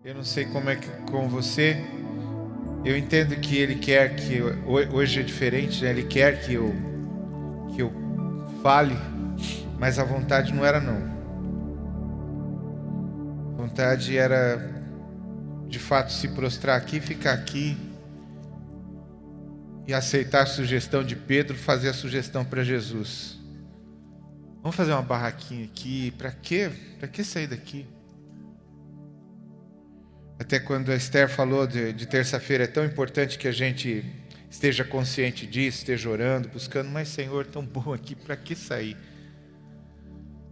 Eu não sei como é que com você. Eu entendo que Ele quer que hoje é diferente, né? Ele quer que eu fale, mas a vontade não era não. A vontade era de fato se prostrar aqui, ficar aqui e aceitar a sugestão de Pedro, fazer a sugestão para Jesus. Vamos fazer uma barraquinha aqui. Para quê? Para que sair daqui? Até quando a Esther falou de terça-feira, é tão importante que a gente esteja consciente disso, esteja orando, buscando. Mas Senhor, tão bom aqui, para que sair?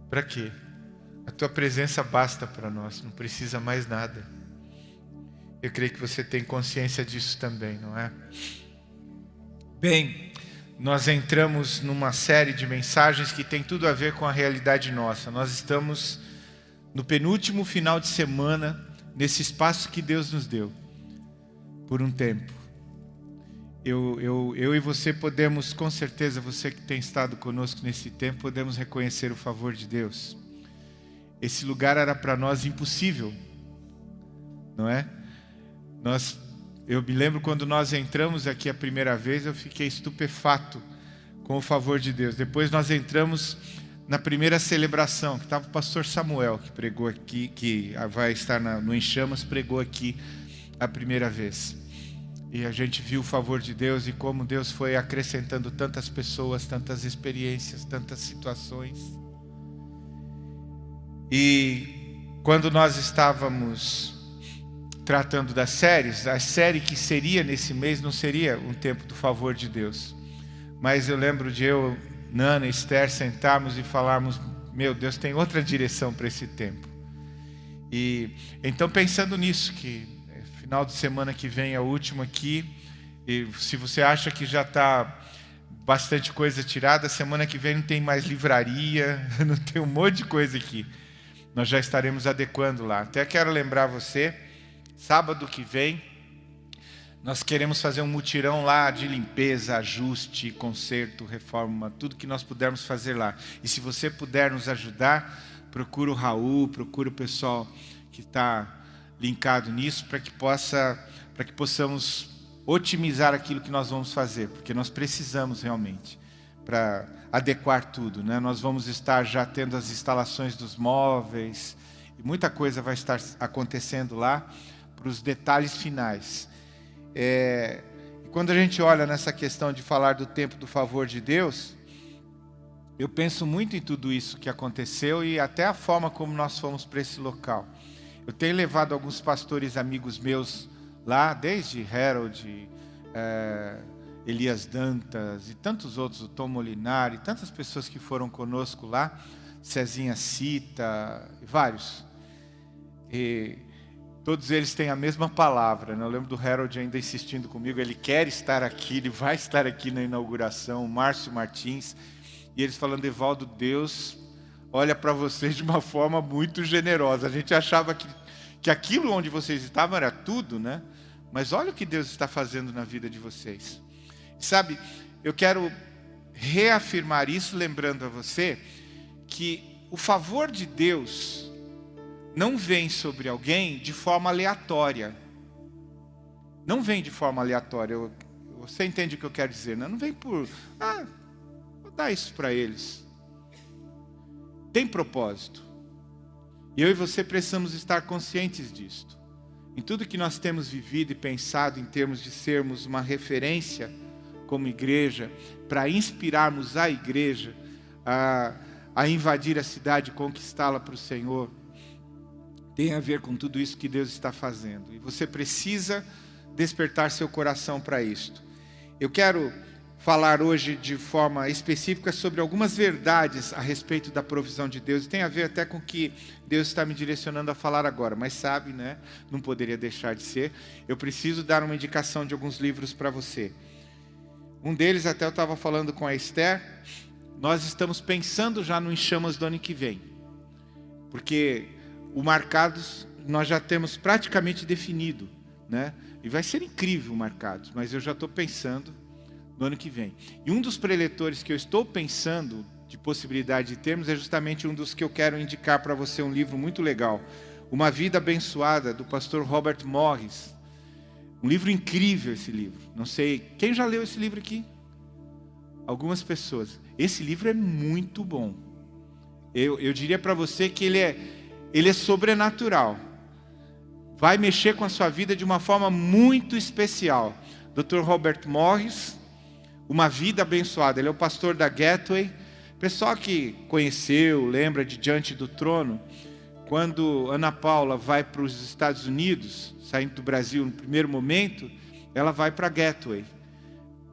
Para quê? A Tua presença basta para nós, não precisa mais nada. Eu creio que você tem consciência disso também, não é? Bem, nós entramos numa série de mensagens que tem tudo a ver com a realidade nossa. Nós estamos no penúltimo final de semana, nesse espaço que Deus nos deu, por um tempo. Eu e você podemos, com certeza, você que tem estado conosco nesse tempo, podemos reconhecer o favor de Deus. Esse lugar era para nós impossível, não é? Eu me lembro quando nós entramos aqui a primeira vez, eu fiquei estupefato com o favor de Deus. Depois nós entramos na primeira celebração, que estava o pastor Samuel, que pregou aqui, que vai estar no Em Chamas, pregou aqui a primeira vez. E a gente viu o favor de Deus e como Deus foi acrescentando tantas pessoas, tantas experiências, tantas situações. E quando nós estávamos tratando das séries, a série que seria nesse mês não seria um tempo do favor de Deus. Mas eu lembro de eu, Nana, Esther, sentarmos e falarmos, meu Deus, tem outra direção para esse tempo. E então pensando nisso, que final de semana que vem é o último aqui, e se você acha que já está bastante coisa tirada, semana que vem não tem mais livraria, não tem um monte de coisa aqui. Nós já estaremos adequando lá. Até quero lembrar você, sábado que vem, nós queremos fazer um mutirão lá de limpeza, ajuste, conserto, reforma, tudo que nós pudermos fazer lá. E se você puder nos ajudar, procura o Raul, procura o pessoal que está linkado nisso, para que possamos otimizar aquilo que nós vamos fazer, porque nós precisamos realmente, para adequar tudo, né? Nós vamos estar já tendo as instalações dos móveis, e muita coisa vai estar acontecendo lá, para os detalhes finais. E quando a gente olha nessa questão de falar do tempo do favor de Deus, eu penso muito em tudo isso que aconteceu e até a forma como nós fomos para esse local. Eu tenho levado alguns pastores amigos meus lá, desde Harold, Elias Dantas e tantos outros, o Tom Molinari, tantas pessoas que foram conosco lá, Cezinha Cita, vários. E todos eles têm a mesma palavra, né? Eu lembro do Harold ainda insistindo comigo, ele quer estar aqui, ele vai estar aqui na inauguração, o Márcio Martins, e eles falando, Evaldo, Deus olha para vocês de uma forma muito generosa. A gente achava que aquilo onde vocês estavam era tudo, né? Mas olha o que Deus está fazendo na vida de vocês. Sabe, eu quero reafirmar isso, lembrando a você que o favor de Deus não vem sobre alguém de forma aleatória. Não vem de forma aleatória. Você entende o que eu quero dizer, né? Não vem por, vou dar isso para eles. Tem propósito. E eu e você precisamos estar conscientes disto. Em tudo que nós temos vivido e pensado em termos de sermos uma referência como igreja, para inspirarmos a igreja a invadir a cidade e conquistá-la para o Senhor, tem a ver com tudo isso que Deus está fazendo. E você precisa despertar seu coração para isto. Eu quero falar hoje de forma específica sobre algumas verdades a respeito da provisão de Deus. E tem a ver até com o que Deus está me direcionando a falar agora. Mas sabe, né? Não poderia deixar de ser. Eu preciso dar uma indicação de alguns livros para você. Um deles, até eu estava falando com a Esther, nós estamos pensando já no Em Chamas do ano que vem. Porque o Marcados nós já temos praticamente definido, né? E vai ser incrível o Marcados, mas eu já estou pensando no ano que vem. E um dos preletores que eu estou pensando de possibilidade de termos é justamente um dos que eu quero indicar para você, um livro muito legal. Uma Vida Abençoada, do pastor Robert Morris. Um livro incrível esse livro. Não sei, quem já leu esse livro aqui? Algumas pessoas. Esse livro é muito bom. Eu diria para você que ele é sobrenatural. Vai mexer com a sua vida de uma forma muito especial. Dr. Robert Morris, Uma Vida Abençoada. Ele é o pastor da Gateway. Pessoal que conheceu, lembra de Diante do Trono, quando Ana Paula vai para os Estados Unidos, saindo do Brasil no primeiro momento, ela vai para a Gateway,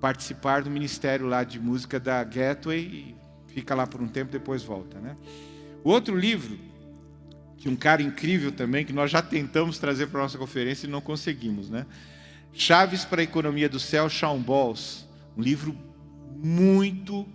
participar do ministério lá de música da Gateway, e fica lá por um tempo, depois volta, né? O outro livro, de um cara incrível também, que nós já tentamos trazer para a nossa conferência e não conseguimos, né? Chaves para a Economia do Céu, Shawn Bolz. Um livro muito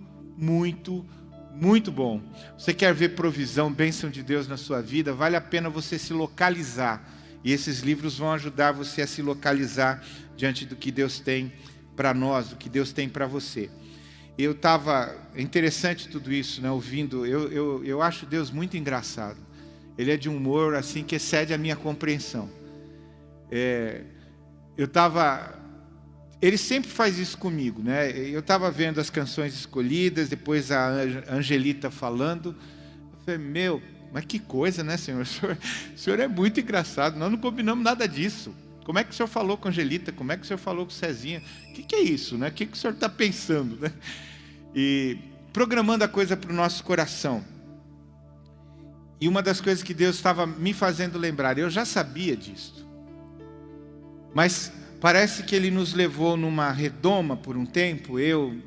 bom. Você quer ver provisão, bênção de Deus na sua vida? Vale a pena você se localizar. E esses livros vão ajudar você a se localizar diante do que Deus tem para nós, do que Deus tem para você. É interessante tudo isso, né? Ouvindo, eu acho Deus muito engraçado. Ele é de um humor assim que excede a minha compreensão. Ele sempre faz isso comigo, né? Eu estava vendo as canções escolhidas, depois a Angelita falando. Eu falei, mas que coisa, né, Senhor? O senhor é muito engraçado, nós não combinamos nada disso. Como é que o senhor falou com a Angelita? Como é que o senhor falou com o Cezinha? O que é isso, né? O que o senhor está pensando, né? E programando a coisa para o nosso coração. E uma das coisas que Deus estava me fazendo lembrar, eu já sabia disso, mas parece que Ele nos levou numa redoma por um tempo, eu,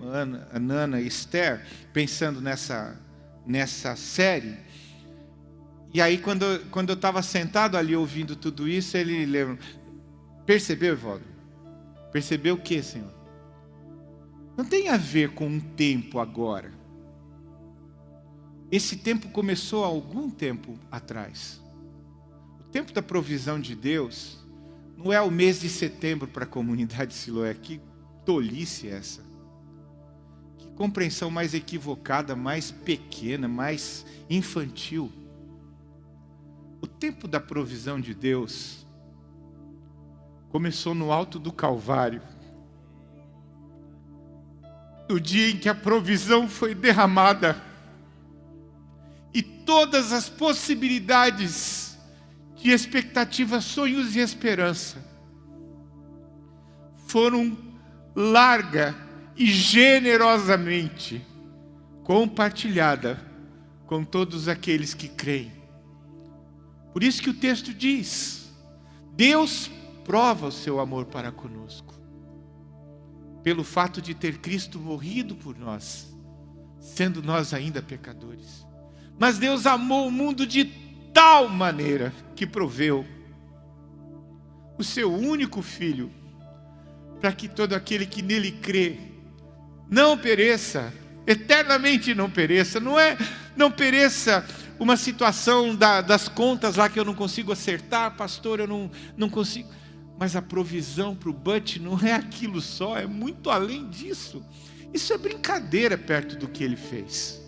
a Nana e Esther, pensando nessa série. E aí quando eu estava sentado ali ouvindo tudo isso, Ele lembra, percebeu, Evaldo? Percebeu o que, Senhor? Não tem a ver com um tempo agora. Esse tempo começou há algum tempo atrás. O tempo da provisão de Deus não é o mês de setembro para a comunidade Siloé. Que tolice é essa? Que compreensão mais equivocada, mais pequena, mais infantil. O tempo da provisão de Deus começou no alto do Calvário. No dia em que a provisão foi derramada. E todas as possibilidades de expectativa, sonhos e esperança foram larga e generosamente compartilhada com todos aqueles que creem. Por isso que o texto diz: Deus prova o seu amor para conosco, pelo fato de ter Cristo morrido por nós, sendo nós ainda pecadores. Mas Deus amou o mundo de tal maneira que proveu o seu único Filho, para que todo aquele que nele crê não pereça, eternamente não pereça. Não pereça uma situação das contas lá que eu não consigo acertar, pastor, eu não consigo. Mas a provisão para o Butch não é aquilo só, é muito além disso. Isso é brincadeira perto do que ele fez.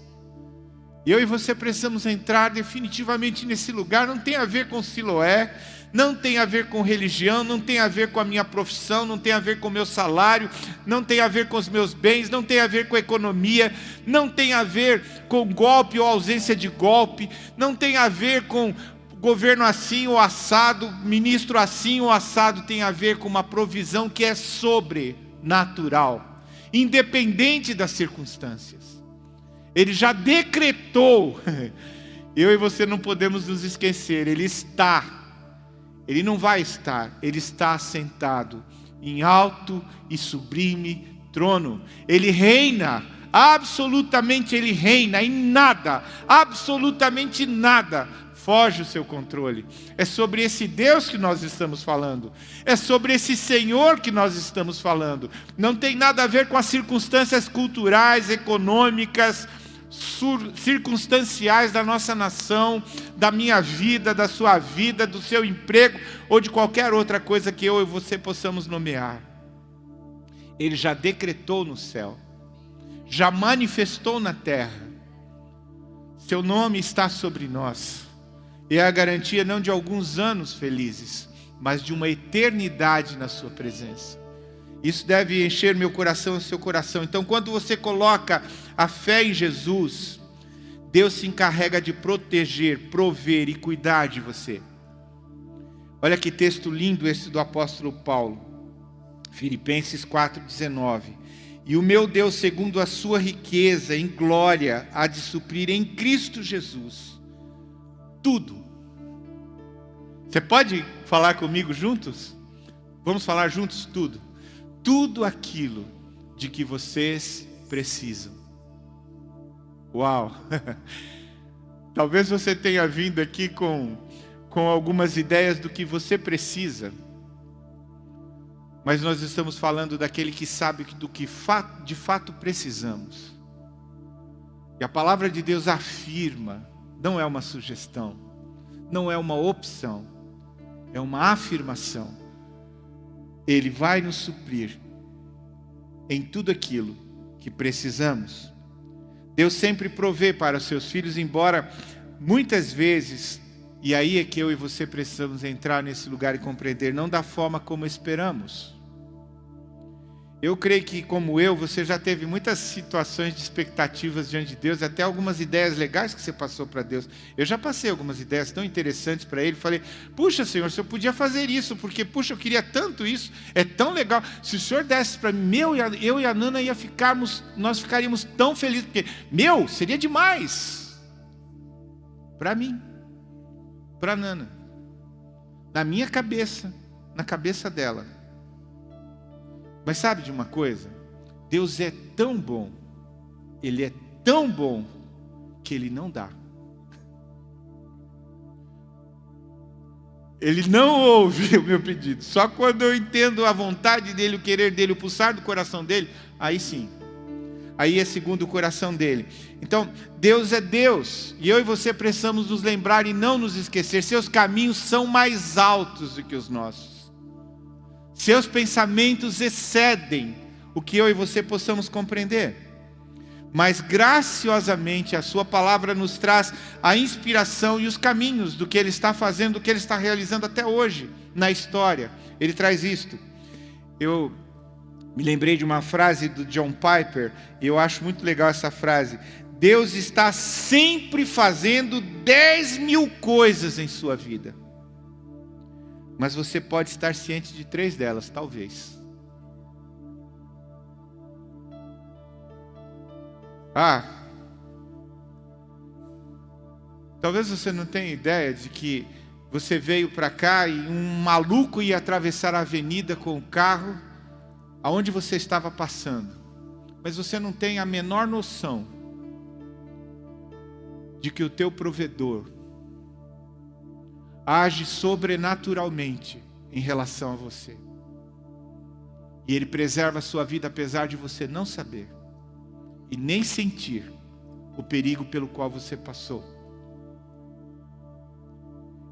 Eu e você precisamos entrar definitivamente nesse lugar. Não tem a ver com Siloé, não tem a ver com religião, não tem a ver com a minha profissão, não tem a ver com o meu salário, não tem a ver com os meus bens, não tem a ver com a economia, não tem a ver com golpe ou ausência de golpe, não tem a ver com governo assim ou assado, ministro assim ou assado. Tem a ver com uma provisão que é sobrenatural, independente das circunstâncias. Ele já decretou. Eu e você não podemos nos esquecer. Ele não vai estar, Ele está assentado em alto e sublime trono. Ele reina, absolutamente Ele reina, e nada, absolutamente nada foge o seu controle. É sobre esse Deus que nós estamos falando. É sobre esse Senhor que nós estamos falando. Não tem nada a ver com as circunstâncias culturais, econômicas, circunstanciais da nossa nação, da minha vida, da sua vida, do seu emprego, ou de qualquer outra coisa que eu e você possamos nomear. Ele já decretou no céu, já manifestou na terra. Seu nome está sobre nós. É a garantia não de alguns anos felizes, mas de uma eternidade na sua presença. Isso deve encher meu coração e seu coração. Então, quando você coloca a fé em Jesus, Deus se encarrega de proteger, prover e cuidar de você. Olha que texto lindo esse do apóstolo Paulo. Filipenses 4,19. E o meu Deus, segundo a sua riqueza em glória, há de suprir em Cristo Jesus tudo. Você pode falar comigo juntos? Vamos falar juntos tudo. Tudo aquilo de que vocês precisam. Uau! Talvez você tenha vindo aqui com algumas ideias do que você precisa. Mas nós estamos falando daquele que sabe do que de fato precisamos. E a palavra de Deus afirma, não é uma sugestão, não é uma opção, é uma afirmação. Ele vai nos suprir em tudo aquilo que precisamos. Deus sempre provê para os seus filhos, embora muitas vezes, e aí é que eu e você precisamos entrar nesse lugar e compreender, não da forma como esperamos. Eu creio que, como você já teve muitas situações de expectativas diante de Deus, até algumas ideias legais que você passou para Deus. Eu já passei algumas ideias tão interessantes para Ele, falei, puxa Senhor, se eu podia fazer isso, porque puxa, eu queria tanto isso, é tão legal. Se o Senhor desse para mim, eu e a Nana nós ficaríamos tão felizes, porque, seria demais. Para mim, para a Nana, na minha cabeça, na cabeça dela. Mas sabe de uma coisa? Deus é tão bom, Ele é tão bom, que Ele não dá. Ele não ouve o meu pedido. Só quando eu entendo a vontade dEle, o querer dEle, o pulsar do coração dEle, aí sim. Aí é segundo o coração dEle. Então, Deus é Deus. E eu e você precisamos nos lembrar e não nos esquecer. Seus caminhos são mais altos do que os nossos. Seus pensamentos excedem o que eu e você possamos compreender. Mas graciosamente a sua palavra nos traz a inspiração e os caminhos do que Ele está fazendo, do que Ele está realizando até hoje na história. Ele traz isto. Eu me lembrei de uma frase do John Piper, e eu acho muito legal essa frase. Deus está sempre fazendo 10.000 coisas em sua vida. Mas você pode estar ciente de 3 delas, talvez. Talvez você não tenha ideia de que você veio para cá e um maluco ia atravessar a avenida com o carro aonde você estava passando. Mas você não tem a menor noção de que o teu provedor age sobrenaturalmente em relação a você. E Ele preserva a sua vida apesar de você não saber e nem sentir o perigo pelo qual você passou.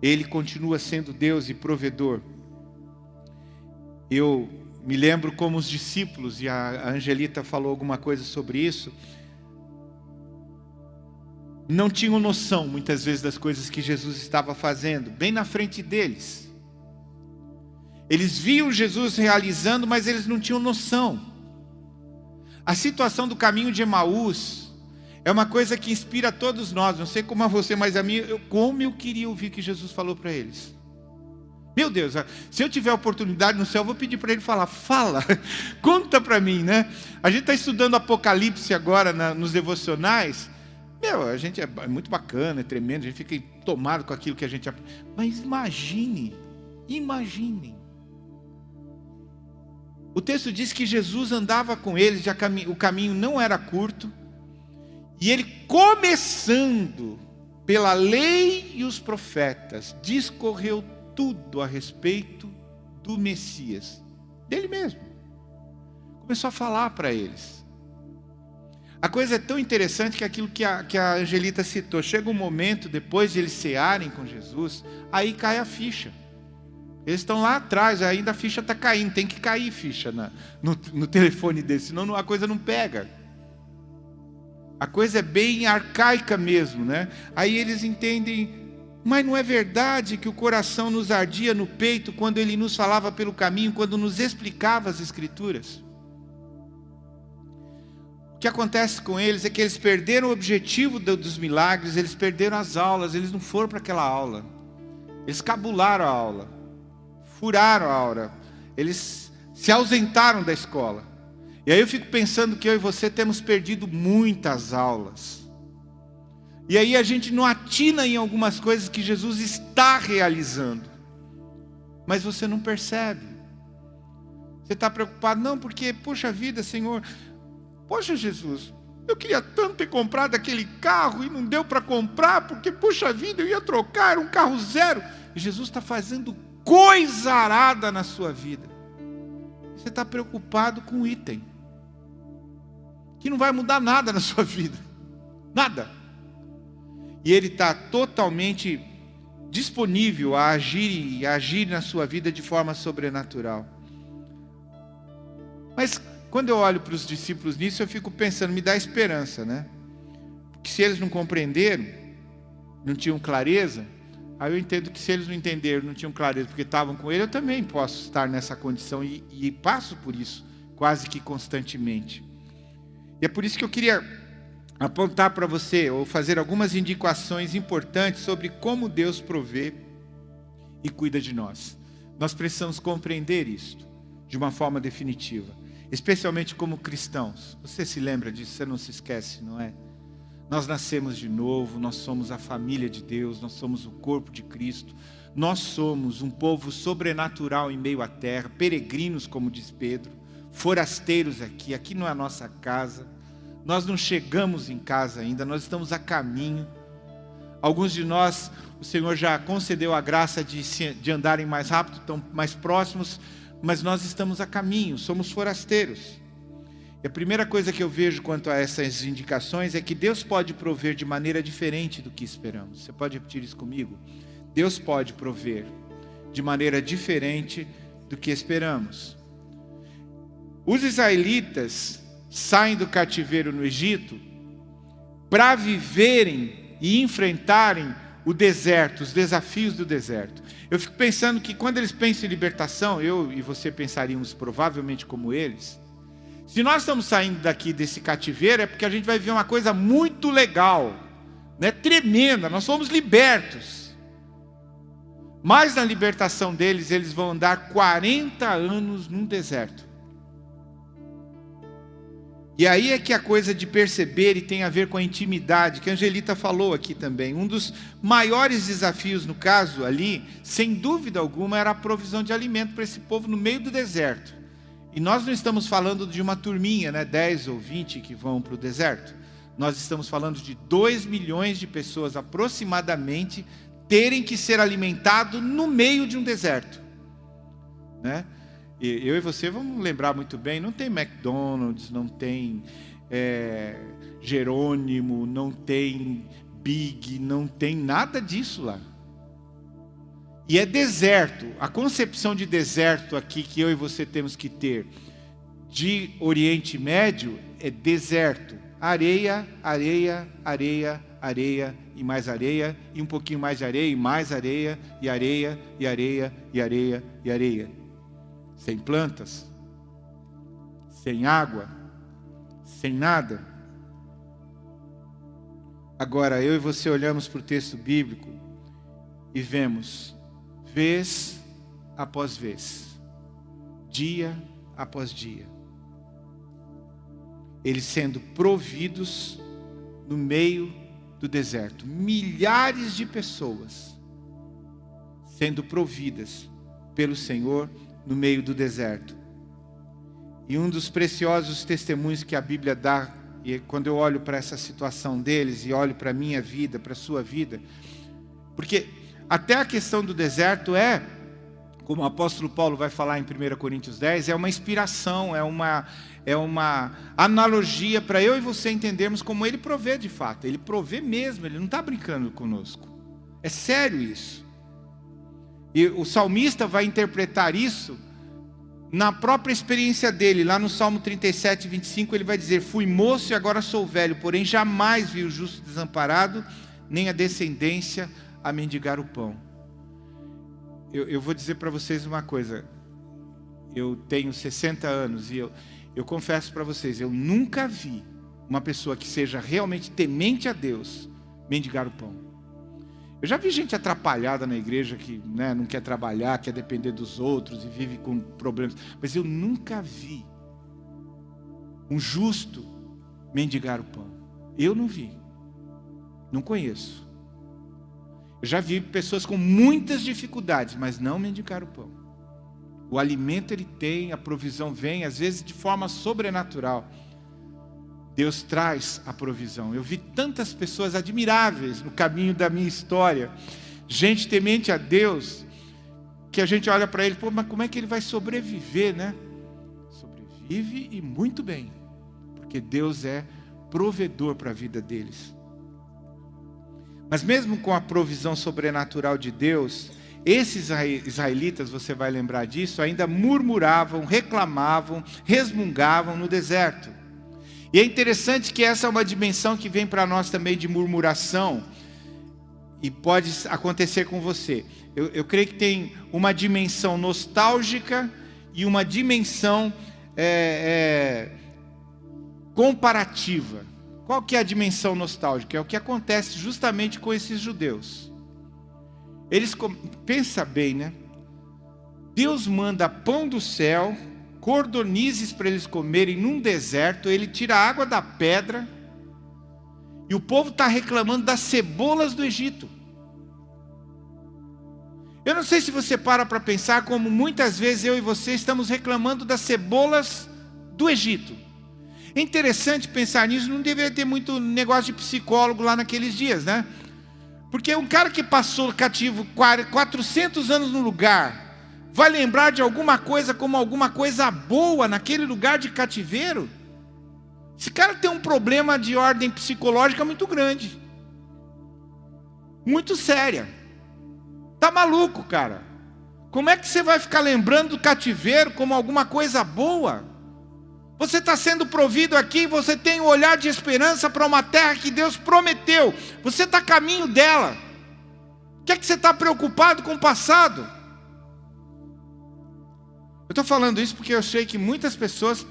Ele continua sendo Deus e provedor. Eu me lembro como os discípulos, e a Angelita falou alguma coisa sobre isso, não tinham noção, muitas vezes, das coisas que Jesus estava fazendo, bem na frente deles. Eles viam Jesus realizando, mas eles não tinham noção. A situação do caminho de Emaús é uma coisa que inspira a todos nós. Não sei como a você, mas a mim, como eu queria ouvir o que Jesus falou para eles. Meu Deus, se eu tiver oportunidade no céu, eu vou pedir para Ele falar. Fala, conta para mim, né? A gente está estudando Apocalipse agora nos devocionais. A gente é muito bacana, é tremendo, a gente fica tomado com aquilo que a gente aprende. Mas imagine. O texto diz que Jesus andava com eles, o caminho não era curto, e Ele, começando pela lei e os profetas, discorreu tudo a respeito do Messias, dele mesmo. Começou a falar para eles. A coisa é tão interessante que aquilo que a Angelita citou, chega um momento, depois de eles cearem com Jesus, aí cai a ficha. Eles estão lá atrás, ainda a ficha está caindo, tem que cair ficha no telefone deles, senão a coisa não pega. A coisa é bem arcaica mesmo, né? Aí eles entendem Mas não é verdade que o coração nos ardia no peito quando Ele nos falava pelo caminho, quando nos explicava as Escrituras? O que acontece com eles é que eles perderam o objetivo dos milagres, eles perderam as aulas, eles não foram para aquela aula. Eles cabularam a aula, furaram a aula, eles se ausentaram da escola. E aí eu fico pensando que eu e você temos perdido muitas aulas. E aí a gente não atina em algumas coisas que Jesus está realizando. Mas você não percebe. Você está preocupado, não, porque, poxa vida, Senhor, poxa Jesus, eu queria tanto ter comprado aquele carro e não deu para comprar, porque, puxa vida, eu ia trocar, era um carro zero. E Jesus está fazendo coisa arada na sua vida. Você está preocupado com o item, que não vai mudar nada na sua vida. Nada. E Ele está totalmente disponível a agir na sua vida de forma sobrenatural. Mas quando eu olho para os discípulos nisso, eu fico pensando, me dá esperança, né? Porque se eles não compreenderam, não tinham clareza, aí eu entendo que se eles não entenderam, não tinham clareza, porque estavam com Ele, eu também posso estar nessa condição e passo por isso, quase que constantemente. E é por isso que eu queria apontar para você, ou fazer algumas indicações importantes sobre como Deus provê e cuida de nós. Nós precisamos compreender isto de uma forma definitiva. Especialmente como cristãos. Você se lembra disso? Você não se esquece, não é? Nós nascemos de novo, nós somos a família de Deus, nós somos o corpo de Cristo, nós somos um povo sobrenatural em meio à terra, peregrinos, como diz Pedro, forasteiros aqui não é a nossa casa, nós não chegamos em casa ainda, nós estamos a caminho. Alguns de nós, o Senhor já concedeu a graça de andarem mais rápido, estão mais próximos, mas nós estamos a caminho, somos forasteiros. E a primeira coisa que eu vejo quanto a essas indicações é que Deus pode prover de maneira diferente do que esperamos. Você pode repetir isso comigo? Deus pode prover de maneira diferente do que esperamos. Os israelitas saem do cativeiro no Egito para viverem e enfrentarem o deserto, os desafios do deserto. Eu fico pensando que quando eles pensam em libertação, eu e você pensaríamos provavelmente como eles. Se nós estamos saindo daqui desse cativeiro, é porque a gente vai ver uma coisa muito legal, né? Tremenda, nós fomos libertos. Mas na libertação deles, eles vão andar 40 anos num deserto. E aí é que a coisa de perceber e tem a ver com a intimidade, que a Angelita falou aqui também. Um dos maiores desafios no caso ali, sem dúvida alguma, era a provisão de alimento para esse povo no meio do deserto. E nós não estamos falando de uma turminha, né, 10 ou 20 que vão para o deserto. Nós estamos falando de 2 milhões de pessoas aproximadamente terem que ser alimentados no meio de um deserto, né? Eu e você vamos lembrar muito bem, não tem McDonald's, não tem Jerônimo, não tem Big, não tem nada disso lá. E é deserto. A concepção de deserto aqui que eu e você temos que ter de Oriente Médio é deserto. Areia, areia, areia, areia e mais areia, e um pouquinho mais de areia, e mais areia, e areia, e areia, e areia, e areia. Sem plantas, sem água, sem nada. Agora, eu e você olhamos para o texto bíblico e vemos, vez após vez, dia após dia, eles sendo providos no meio do deserto. Milhares de pessoas sendo providas pelo Senhor no meio do deserto. E um dos preciosos testemunhos que a Bíblia dá, e quando eu olho para essa situação deles e olho para a minha vida, para a sua vida, porque até a questão do deserto como o apóstolo Paulo vai falar em 1 Coríntios 10, é uma inspiração, é uma analogia para eu e você entendermos como Ele provê de fato. Ele provê mesmo, Ele não está brincando conosco. É sério isso. E o salmista vai interpretar isso na própria experiência dele. Lá no Salmo 37, 25, ele vai dizer: fui moço e agora sou velho, porém jamais vi o justo desamparado, nem a descendência a mendigar o pão. Eu vou dizer para vocês uma coisa. Eu tenho 60 anos e eu confesso para vocês, eu nunca vi uma pessoa que seja realmente temente a Deus mendigar o pão. Eu já vi gente atrapalhada na igreja que, né, não quer trabalhar, quer depender dos outros e vive com problemas. Mas eu nunca vi um justo mendigar o pão. Eu não vi. Não conheço. Eu já vi pessoas com muitas dificuldades, mas não mendigar o pão. O alimento ele tem, a provisão vem, às vezes de forma sobrenatural. Deus traz a provisão. Eu vi tantas pessoas admiráveis no caminho da minha história. Gente temente a Deus, que a gente olha para ele, pô, mas como é que ele vai sobreviver, né? Sobrevive e muito bem, porque Deus é provedor para a vida deles. Mas mesmo com a provisão sobrenatural de Deus, esses israelitas, você vai lembrar disso, ainda murmuravam, reclamavam, resmungavam no deserto. E é interessante que essa é uma dimensão que vem para nós também de murmuração, e pode acontecer com você. Eu creio que tem uma dimensão nostálgica e uma dimensão comparativa. Qual que é a dimensão nostálgica? É o que acontece justamente com esses judeus. Pensa bem, né? Deus manda pão do céu, cordonizes para eles comerem num deserto, ele tira a água da pedra, e o povo está reclamando das cebolas do Egito. Eu não sei se você para pensar como muitas vezes eu e você estamos reclamando das cebolas do Egito. É interessante pensar nisso, não deveria ter muito negócio de psicólogo lá naqueles dias, né? Porque um cara que passou cativo 400 anos no lugar, vai lembrar de alguma coisa como alguma coisa boa naquele lugar de cativeiro? Esse cara tem um problema de ordem psicológica muito grande. Muito séria. Tá maluco, cara? Como é que você vai ficar lembrando do cativeiro como alguma coisa boa? Você está sendo provido aqui, você tem um olhar de esperança para uma terra que Deus prometeu. Você está a caminho dela. O que é que você está preocupado com o passado? Eu estou falando isso porque eu sei que muitas pessoas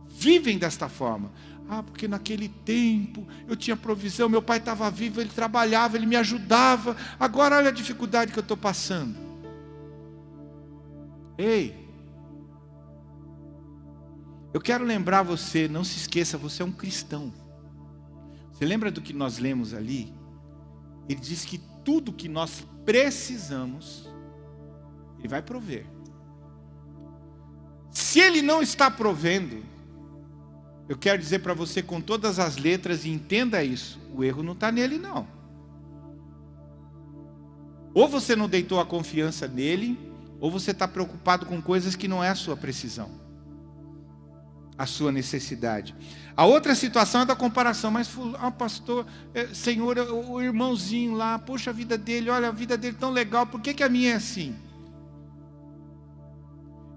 vivem desta forma. Ah, porque naquele tempo eu tinha provisão, meu pai estava vivo, ele trabalhava, ele me ajudava. Agora olha a dificuldade que eu estou passando. Ei! Eu quero lembrar você, não se esqueça, você é um cristão. Você lembra do que nós lemos ali? Ele diz que tudo que nós precisamos, Ele vai prover. Se Ele não está provendo, eu quero dizer para você com todas as letras, e entenda isso, o erro não está nele não. Ou você não deitou a confiança nele, ou você está preocupado com coisas que não é a sua precisão, a sua necessidade. A outra situação é da comparação, mas pastor, Senhor, o irmãozinho lá, poxa, a vida dele, olha a vida dele tão legal, por que a minha é assim?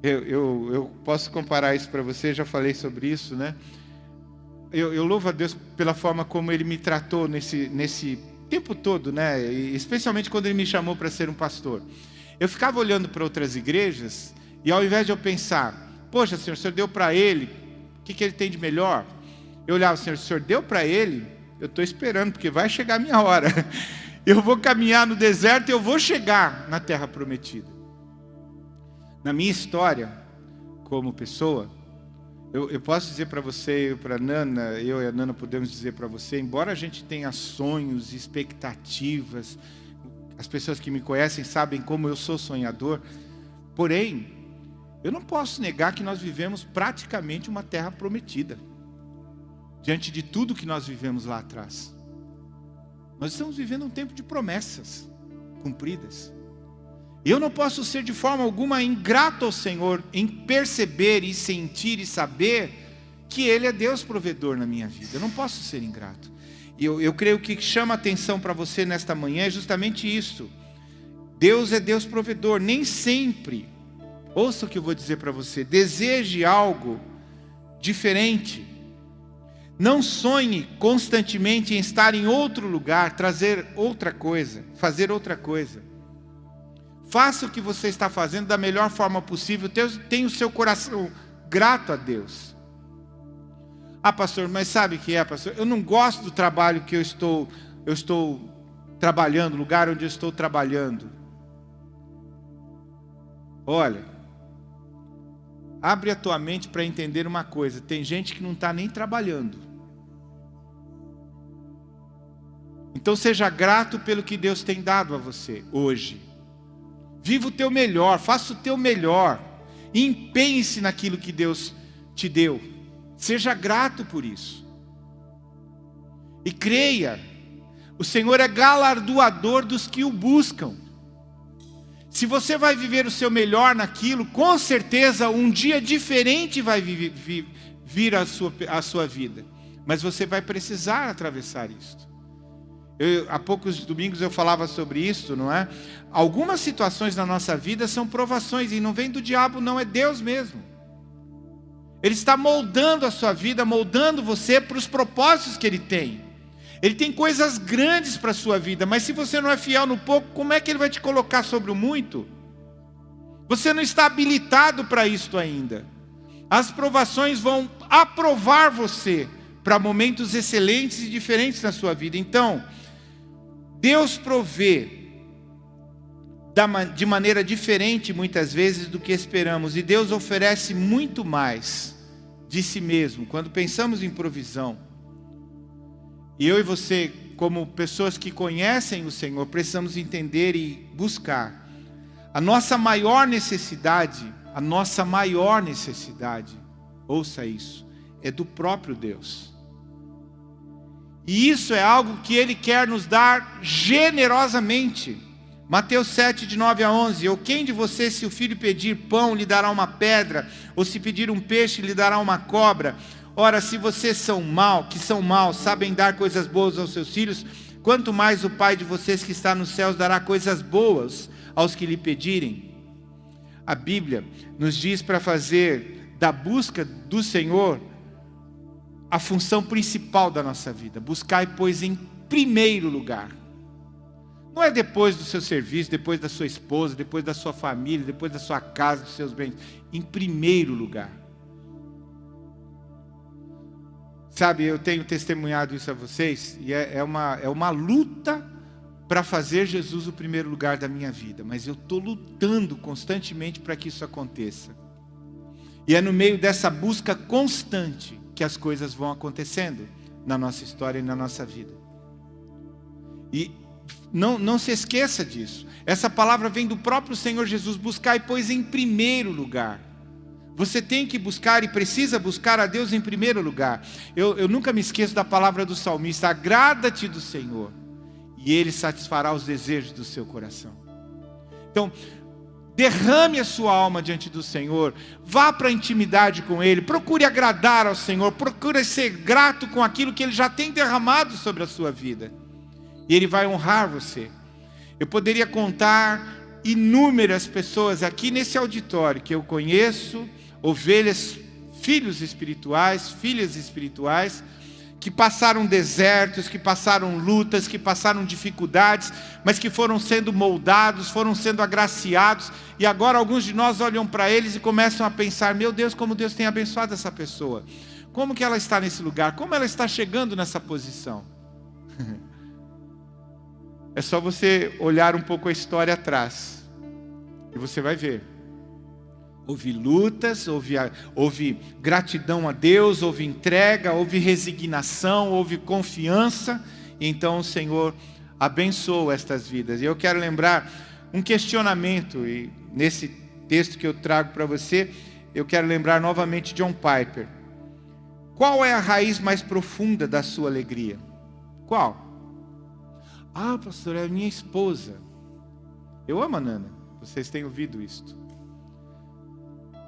Eu posso comparar isso para você, já falei sobre isso, né? Eu louvo a Deus pela forma como Ele me tratou nesse tempo todo, né? E especialmente quando Ele me chamou para ser um pastor. Eu ficava olhando para outras igrejas, e ao invés de eu pensar, poxa, Senhor, o Senhor deu para ele, o que ele tem de melhor? Eu olhava, Senhor, o Senhor deu para ele, eu estou esperando, porque vai chegar a minha hora. Eu vou caminhar no deserto e eu vou chegar na terra prometida. Na minha história, como pessoa, eu posso dizer para você, para a Nana, eu e a Nana podemos dizer para você, embora a gente tenha sonhos, expectativas, as pessoas que me conhecem sabem como eu sou sonhador, porém, eu não posso negar que nós vivemos praticamente uma terra prometida, diante de tudo que nós vivemos lá atrás. Nós estamos vivendo um tempo de promessas cumpridas. Eu não posso ser de forma alguma ingrato ao Senhor em perceber e sentir e saber que Ele é Deus provedor na minha vida. Eu não posso ser ingrato. Eu creio que o que chama a atenção para você nesta manhã é justamente isso. Deus é Deus provedor. Nem sempre, ouça o que eu vou dizer para você, deseje algo diferente. Não sonhe constantemente em estar em outro lugar, trazer outra coisa, fazer outra coisa. Faça o que você está fazendo da melhor forma possível. Tenha o seu coração grato a Deus. Ah, pastor, mas sabe o que é, pastor? Eu não gosto do trabalho que eu estou trabalhando, lugar onde eu estou trabalhando. Olha, abre a tua mente para entender uma coisa. Tem gente que não está nem trabalhando. Então seja grato pelo que Deus tem dado a você hoje. Viva o teu melhor, faça o teu melhor. E empenhe-se naquilo que Deus te deu. Seja grato por isso. E creia, o Senhor é galardoador dos que o buscam. Se você vai viver o seu melhor naquilo, com certeza um dia diferente vai vir a sua vida. Mas você vai precisar atravessar isso. Há poucos domingos eu falava sobre isso, não é? Algumas situações na nossa vida são provações, e não vem do diabo não, é Deus mesmo. Ele está moldando a sua vida, moldando você para os propósitos que Ele tem. Ele tem coisas grandes para a sua vida, mas se você não é fiel no pouco, como é que Ele vai te colocar sobre o muito? Você não está habilitado para isto ainda. As provações vão aprovar você para momentos excelentes e diferentes na sua vida. Então, Deus provê de maneira diferente muitas vezes do que esperamos. E Deus oferece muito mais de si mesmo. Quando pensamos em provisão, e eu e você, como pessoas que conhecem o Senhor, precisamos entender e buscar. A nossa maior necessidade, ouça isso, é do próprio Deus. E isso é algo que Ele quer nos dar generosamente. Mateus 7, de 9 a 11. Ou quem de vocês, se o filho pedir pão, lhe dará uma pedra? Ou se pedir um peixe, lhe dará uma cobra? Ora, se vocês são maus, sabem dar coisas boas aos seus filhos, quanto mais o Pai de vocês que está nos céus dará coisas boas aos que lhe pedirem. A Bíblia nos diz para fazer da busca do Senhor a função principal da nossa vida. Buscai, pois, em primeiro lugar. Não é depois do seu serviço, depois da sua esposa, depois da sua família, depois da sua casa, dos seus bens. Em primeiro lugar. Sabe, eu tenho testemunhado isso a vocês, e é uma luta para fazer Jesus o primeiro lugar da minha vida. Mas eu estou lutando constantemente para que isso aconteça. E é no meio dessa busca constante que as coisas vão acontecendo na nossa história e na nossa vida. E não se esqueça disso. Essa palavra vem do próprio Senhor Jesus. Buscai, pois, em primeiro lugar. Você tem que buscar e precisa buscar a Deus em primeiro lugar. Eu nunca me esqueço da palavra do salmista: agrada-te do Senhor, e Ele satisfará os desejos do seu coração. Então, derrame a sua alma diante do Senhor, vá para a intimidade com Ele, procure agradar ao Senhor, procure ser grato com aquilo que Ele já tem derramado sobre a sua vida, e Ele vai honrar você. Eu poderia contar inúmeras pessoas aqui nesse auditório que eu conheço, ovelhas, filhos espirituais, filhas espirituais, que passaram desertos, que passaram lutas, que passaram dificuldades, mas que foram sendo moldados, foram sendo agraciados, e agora alguns de nós olham para eles e começam a pensar: meu Deus, como Deus tem abençoado essa pessoa, como que ela está nesse lugar, como ela está chegando nessa posição. É só você olhar um pouco a história atrás, e você vai ver. Houve lutas, houve gratidão a Deus, houve entrega, houve resignação, houve confiança. E então o Senhor abençoou estas vidas. E eu quero lembrar um questionamento, e nesse texto que eu trago para você, eu quero lembrar novamente John Piper. Qual é a raiz mais profunda da sua alegria? Qual? Ah, pastor, é a minha esposa. Eu amo a Nana, vocês têm ouvido isto.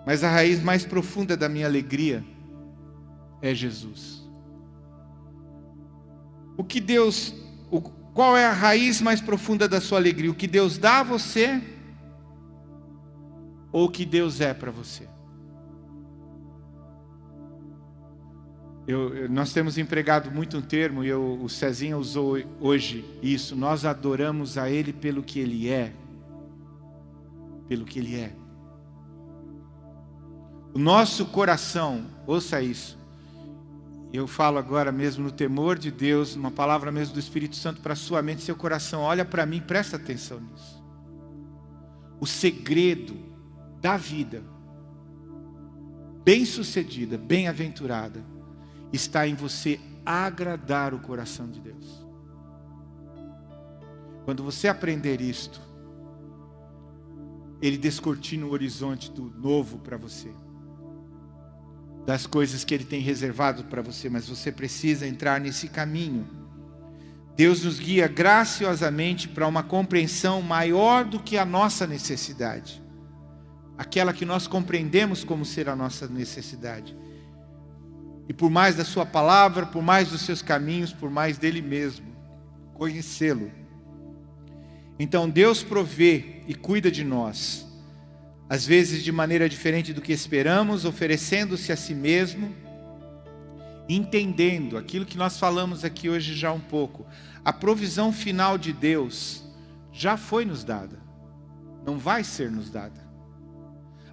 Mas a raiz mais profunda da minha alegria é Jesus. Qual é a raiz mais profunda da sua alegria? O que Deus dá a você ou o que Deus é para você? Nós temos empregado muito um termo, e o Cezinha usou hoje isso: nós adoramos a Ele pelo que Ele é. Pelo que Ele é. O nosso coração, ouça isso, eu falo agora mesmo no temor de Deus, uma palavra mesmo do Espírito Santo para a sua mente, seu coração, olha para mim, presta atenção nisso. O segredo da vida bem-sucedida, bem-aventurada, está em você agradar o coração de Deus. Quando você aprender isto, Ele descortina o horizonte do novo para você, das coisas que Ele tem reservado para você, mas você precisa entrar nesse caminho. Deus nos guia graciosamente para uma compreensão maior do que a nossa necessidade, aquela que nós compreendemos como ser a nossa necessidade. E por mais da sua palavra, por mais dos seus caminhos, por mais dele mesmo, conhecê-lo. Então Deus provê e cuida de nós, às vezes de maneira diferente do que esperamos, oferecendo-se a si mesmo, entendendo aquilo que nós falamos aqui hoje já um pouco. A provisão final de Deus já foi nos dada, não vai ser nos dada.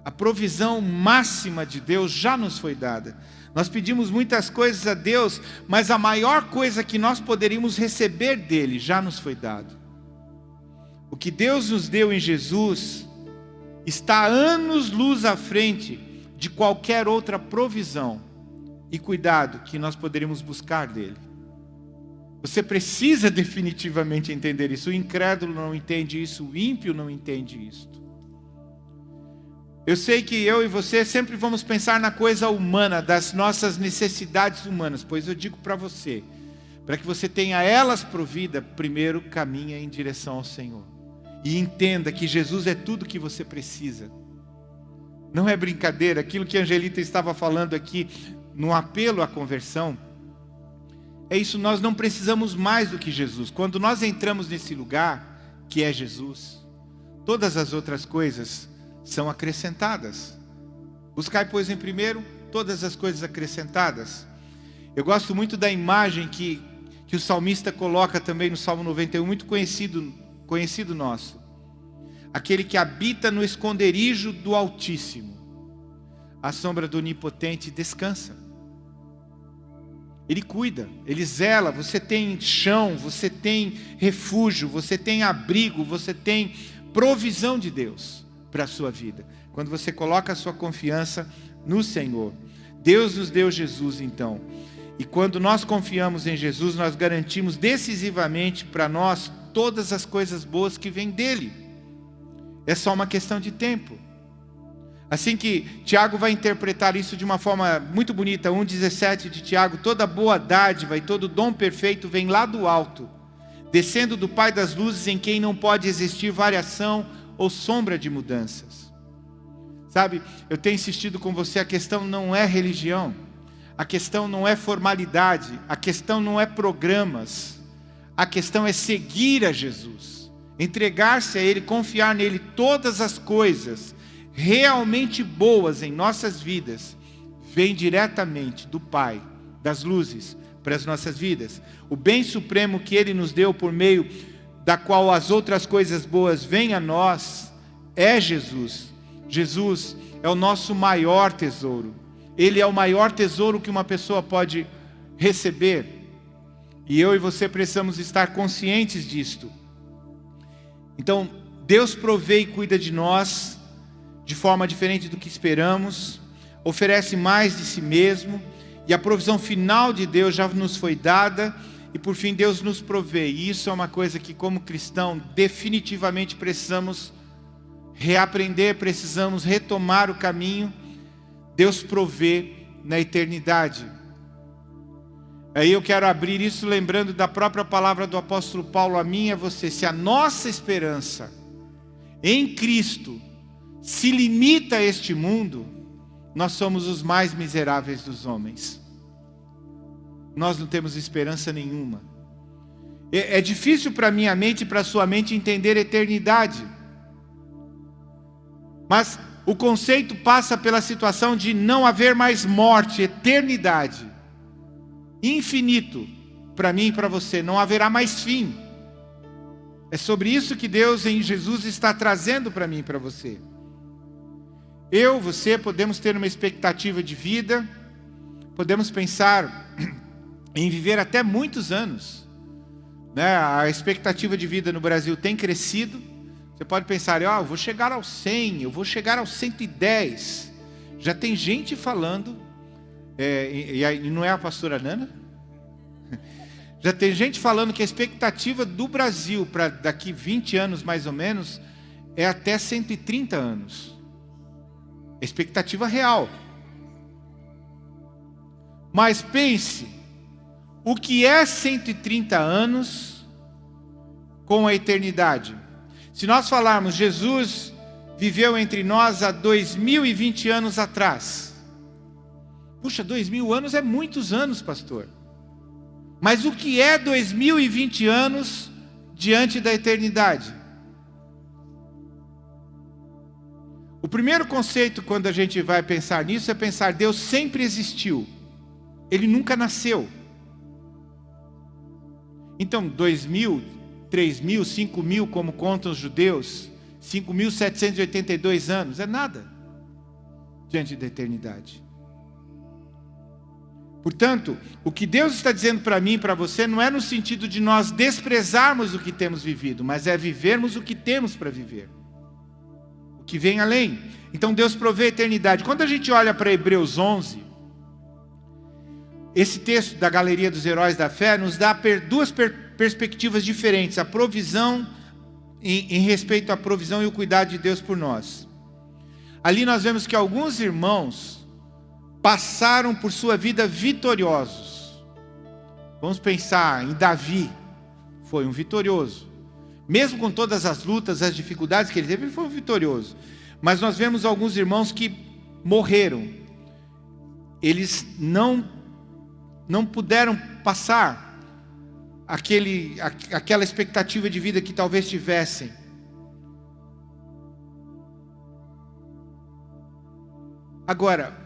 A provisão máxima de Deus já nos foi dada. Nós pedimos muitas coisas a Deus, mas a maior coisa que nós poderíamos receber dele já nos foi dado. O que Deus nos deu em Jesus está anos-luz à frente de qualquer outra provisão e cuidado que nós poderíamos buscar dele. Você precisa definitivamente entender isso. O incrédulo não entende isso, o ímpio não entende isso. Eu sei que eu e você sempre vamos pensar na coisa humana, das nossas necessidades humanas, pois eu digo para você, para que você tenha elas provida, primeiro caminha em direção ao Senhor. E entenda que Jesus é tudo que você precisa. Não é brincadeira, aquilo que a Angelita estava falando aqui, no apelo à conversão, é isso, nós não precisamos mais do que Jesus. Quando nós entramos nesse lugar, que é Jesus, todas as outras coisas são acrescentadas. Buscai, pois, em primeiro todas as coisas acrescentadas. Eu gosto muito da imagem que o salmista coloca também no Salmo 91, muito conhecido nosso. Aquele que habita no esconderijo do Altíssimo, à sombra do Onipotente descansa. Ele cuida, Ele zela, você tem chão, você tem refúgio, você tem abrigo, você tem provisão de Deus para a sua vida, quando você coloca a sua confiança no Senhor. Deus nos deu Jesus então, e quando nós confiamos em Jesus, nós garantimos decisivamente para nós todas as coisas boas que vêm dele. É só uma questão de tempo. Assim que Tiago vai interpretar isso de uma forma muito bonita, 1,17 de Tiago: toda boa dádiva e todo dom perfeito vem lá do alto, descendo do Pai das luzes, em quem não pode existir variação ou sombra de mudanças. Sabe, eu tenho insistido com você, a questão não é religião, a questão não é formalidade, a questão não é programas, a questão é seguir a Jesus, entregar-se a Ele, confiar nele. Todas as coisas realmente boas em nossas vidas vêm diretamente do Pai das luzes para as nossas vidas. O bem supremo que Ele nos deu, por meio da qual as outras coisas boas vêm a nós, é Jesus. Jesus é o nosso maior tesouro. Ele é o maior tesouro que uma pessoa pode receber. E eu e você precisamos estar conscientes disto. Então, Deus provê e cuida de nós de forma diferente do que esperamos, oferece mais de si mesmo, e a provisão final de Deus já nos foi dada. E por fim Deus nos provê, e isso é uma coisa que como cristão definitivamente precisamos reaprender, precisamos retomar o caminho. Deus provê na eternidade. Aí eu quero abrir isso lembrando da própria palavra do apóstolo Paulo a mim e a você: se a nossa esperança em Cristo se limita a este mundo, nós somos os mais miseráveis dos homens. Nós não temos esperança nenhuma. É difícil para minha mente e para a sua mente entender eternidade. Mas o conceito passa pela situação de não haver mais morte, eternidade. infinito para mim e para você, não haverá mais fim. É sobre isso que Deus em Jesus está trazendo para mim e para você. Você podemos ter uma expectativa de vida, podemos pensar em viver até muitos anos, né? A expectativa de vida no Brasil tem crescido. Você pode pensar, eu vou chegar aos 100, eu vou chegar aos 110. Já tem gente falando, e não é a pastora Nana? Já tem gente falando que a expectativa do Brasil para daqui 20 anos mais ou menos é até 130 anos. Expectativa real. Mas pense, o que é 130 anos com a eternidade? Se nós falarmos, Jesus viveu entre nós há 2020 anos atrás. Puxa, 2000 anos é muitos anos, pastor. Mas o que é 2020 anos diante da eternidade? O primeiro conceito, quando a gente vai pensar nisso, é pensar, Deus sempre existiu. Ele nunca nasceu. Então, 2000, 3000, 5000, como contam os judeus, 5.782 anos, é nada diante da eternidade. Portanto, o que Deus está dizendo para mim e para você não é no sentido de nós desprezarmos o que temos vivido, mas é vivermos o que temos para viver. O que vem além. Então Deus provê a eternidade. Quando a gente olha para Hebreus 11, esse texto da Galeria dos Heróis da Fé nos dá duas perspectivas diferentes. A provisão, em respeito à provisão e o cuidado de Deus por nós. Ali nós vemos que alguns irmãos passaram por sua vida vitoriosos. Vamos pensar em Davi, foi um vitorioso. Mesmo com todas as lutas, as dificuldades que ele teve, ele foi um vitorioso. Mas nós vemos alguns irmãos que morreram. Eles não puderam passar aquela expectativa de vida que talvez tivessem. Agora,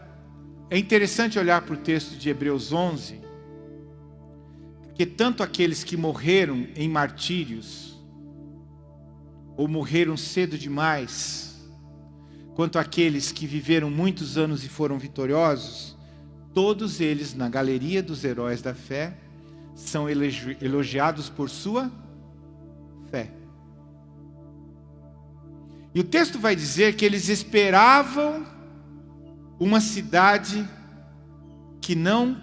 é interessante olhar para o texto de Hebreus 11, porque tanto aqueles que morreram em martírios, ou morreram cedo demais, quanto aqueles que viveram muitos anos e foram vitoriosos, todos eles, na galeria dos heróis da fé, são elogiados por sua fé. E o texto vai dizer que eles esperavam uma cidade que não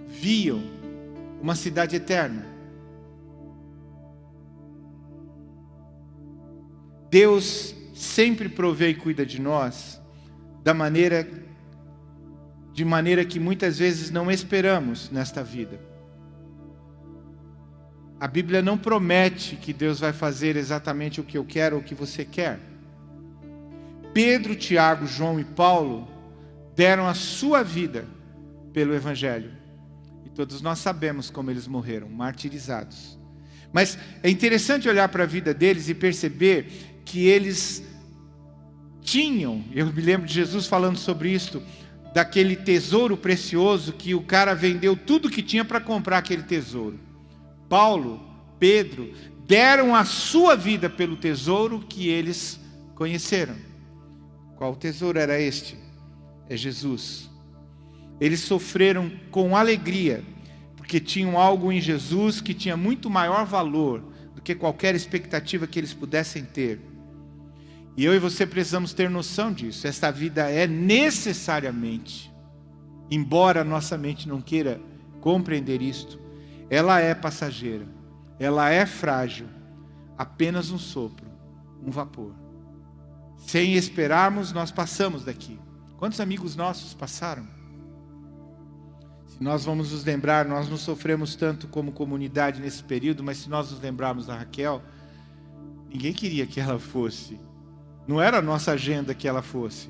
viam, uma cidade eterna. Deus sempre provê e cuida de nós de maneira que muitas vezes não esperamos nesta vida. A Bíblia não promete que Deus vai fazer exatamente o que eu quero ou o que você quer. Pedro, Tiago, João e Paulo deram a sua vida pelo Evangelho. E todos nós sabemos como eles morreram, martirizados. Mas é interessante olhar para a vida deles e perceber que eles tinham, eu me lembro de Jesus falando sobre isso, daquele tesouro precioso que o cara vendeu tudo que tinha para comprar aquele tesouro. Paulo, Pedro, deram a sua vida pelo tesouro que eles conheceram. Qual tesouro era este? É Jesus. Eles sofreram com alegria, porque tinham algo em Jesus que tinha muito maior valor do que qualquer expectativa que eles pudessem ter. E eu e você precisamos ter noção disso. Esta vida é necessariamente, embora a nossa mente não queira compreender isto, ela é passageira, ela é frágil, apenas um sopro, um vapor. Sem esperarmos, nós passamos daqui. Quantos amigos nossos passaram? Se nós vamos nos lembrar, nós não sofremos tanto como comunidade nesse período, mas se nós nos lembrarmos da Raquel, ninguém queria que ela fosse. Não era a nossa agenda que ela fosse.